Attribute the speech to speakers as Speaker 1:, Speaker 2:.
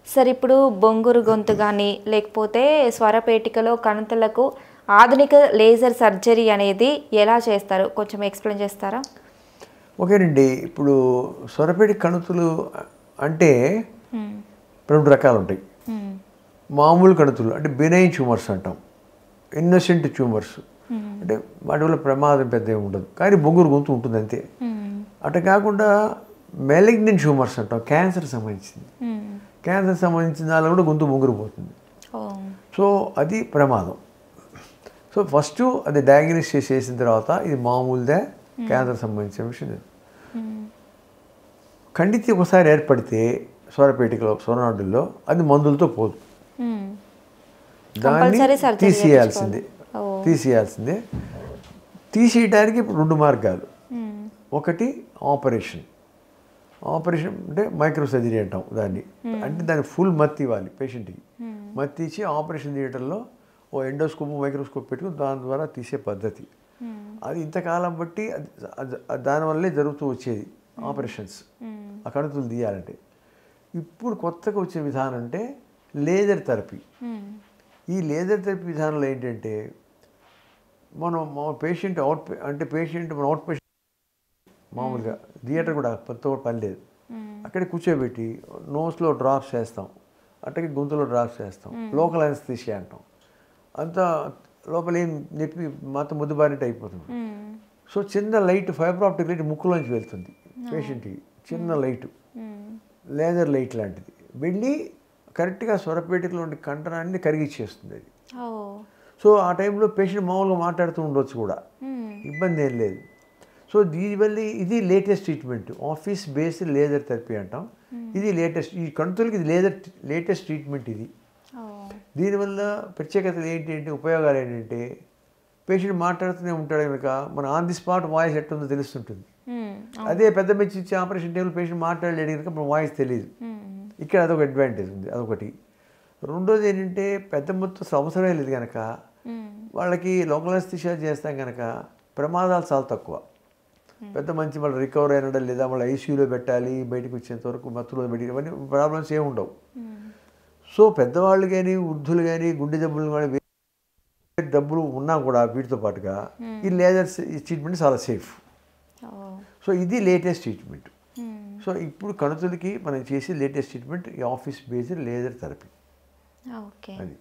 Speaker 1: Sir ఇప్పుడు బొంగురు గొంతు గానీ, లేకపోతే స్వరపేటికలో కణుతులకు ఆధునిక లేజర్ సర్జరీ అనేది ఎలా చేస్తారు? కొంచెం ఎక్స్‌ప్లెయిన్ చేస్తారా?
Speaker 2: ఓకేనండి. ఇప్పుడు స్వరపేటి కణుతులు అంటే
Speaker 1: హ్మ్.
Speaker 2: 2 రకాలుంటాయి.
Speaker 1: హ్మ్.
Speaker 2: మామూలు కణుతులు అంటే బినైన్ ట్యూమర్స్ అంటాం. Innocent tumours.
Speaker 1: హ్మ్.
Speaker 2: అంటే వాటి వల్ల ప్రమాదం పెద్దగా ఉండదు. కానీ బొంగురు గొంతు ఉంటుంది అంతే.
Speaker 1: హ్మ్.
Speaker 2: అటు కాకుండా మెలిగ్నెంట్ ట్యూమర్స్ అంటాం. క్యాన్సర్ సంబంధించింది.
Speaker 1: హ్మ్.
Speaker 2: క్యాన్సర్ సంబంధించిన దానిలో కూడా గొంతు బొంగురు పోతుంది.
Speaker 1: ఓహ్!
Speaker 2: సో అది ప్రమాదం. సో ఫస్టు అది డయాగ్నోస్ చేసిన తర్వాత ఇది మామూలుదే క్యాన్సర్ సంబంధించిన విషయం.
Speaker 1: హ్మ్.
Speaker 2: ఖండిత ఒకసారి ఏర్పడితే స్వరపేటికలో స్వరనాడుల్లో అది మందులతో పోదు.
Speaker 1: హ్మ్.
Speaker 2: దాన్ని
Speaker 1: కంపల్సరీ సర్జరీ
Speaker 2: తీసేయాల్సిందే.
Speaker 1: చేపించుకోవాలి. ఓహ్!
Speaker 2: తీసేయాల్సిందే. తీసేయడానికి ఇప్పుడు 2 మార్గాలు.
Speaker 1: హ్మ్.
Speaker 2: ఒకటి ఆపరేషన్. ఆపరేషన్ అంటే మైక్రో సర్జరీ అంటాం దాన్ని. అంటే దానికి ఫుల్ మత్తు ఇవ్వాలి పేషెంట్కి. మత్తు ఇచ్చి ఆపరేషన్ థియేటర్లో ఓ ఎండోస్కోప్ మైక్రోస్కోప్ పెట్టుకుని దాని ద్వారా తీసే పద్ధతి. అది ఇంతకాలం బట్టి దానివల్లే జరుగుతూ వచ్చేది ఆపరేషన్స్. ఆ కణుతులు తీయాలంటే. ఇప్పుడు కొత్తగా వచ్చే విధానం అంటే లేజర్ థెరపీ. ఈ లేజర్ థెరపీ విధానంలో ఏంటంటే మనం మా పేషెంట్ మన అవుట్ పేషెంట్ మామూలుగా థియేటర్ కూడా పని లేదు. అక్కడే కూర్చోబెట్టి నోస్లో డ్రాప్స్ చేస్తాం, అట్టకి గొంతులో డ్రాప్స్ చేస్తాం, లోకల్ అనస్థీషియా అంటాం. అంతా లోపల ఏం నొప్పి మొత్తం ముద్దుబారినట్టు అయిపోతుంది. సో చిన్న లైట్ ఫైబర్ ఆప్టిక్ లైట్ ముక్కులోంచి వెళ్తుంది పేషెంట్కి. చిన్న లైటు లేజర్ లైట్ లాంటిది వెళ్ళి కరెక్ట్గా స్వరపేటికలో ఉండే కంఠనాన్ని కరిగిచ్చేస్తుంది అది. సో ఆ టైంలో పేషెంట్ మామూలుగా మాట్లాడుతూ ఉండొచ్చు కూడా, ఇబ్బంది ఏం లేదు. సో దీనివల్ల ఇది latest treatment, office based laser therapy అంటాం. ఇది లేటెస్ట్, ఈ కణుతులకి ఇది లేటెస్ట్ ట్రీట్మెంట్ ఇది. దీనివల్ల ప్రత్యేకతలు ఏంటంటే, ఉపయోగాలు ఏంటంటే, పేషెంట్ మాట్లాడుతూనే ఉంటాడు కనుక మన ఆన్ ది స్పాట్ వాయిస్ ఎట్టుందో తెలుస్తుంటుంది. అదే పెద్ద మెచ్చి ఇచ్చే ఆపరేషన్ టేబుల్ పేషెంట్ మాట్లాడలేడు కనుక మన వాయిస్ తెలియదు. ఇక్కడ అదొక అడ్వాంటేజ్ ఉంది, అదొకటి. రెండోది ఏంటంటే, పెద్ద మొత్తం అవసరమే లేదు కనుక వాళ్ళకి లోకల్ అనస్థీషియా చేస్తాం కనుక ప్రమాదాలు చాలా తక్కువ. పెద్ద మంచి వాళ్ళు రికవర్ అయినడా లేదా వాళ్ళు ఐసీయూలో పెట్టాలి, బయటకు వచ్చేంత వరకు మత్తులో పెట్టి ఇవన్నీ ప్రాబ్లమ్స్ ఏమి ఉండవు. సో పెద్దవాళ్ళు కానీ వృద్ధులు కానీ గుండె జబ్బులు కానీ డబ్బులు ఉన్నా కూడా వీటితో పాటుగా ఈ లేజర్స్ ట్రీట్మెంట్ చాలా సేఫ్. సో ఇది లేటెస్ట్ ట్రీట్మెంట్. సో ఇప్పుడు కణుతులకి మనం చేసే లేటెస్ట్ ట్రీట్మెంట్ ఈ office based laser therapy.
Speaker 1: Okay.
Speaker 2: అది.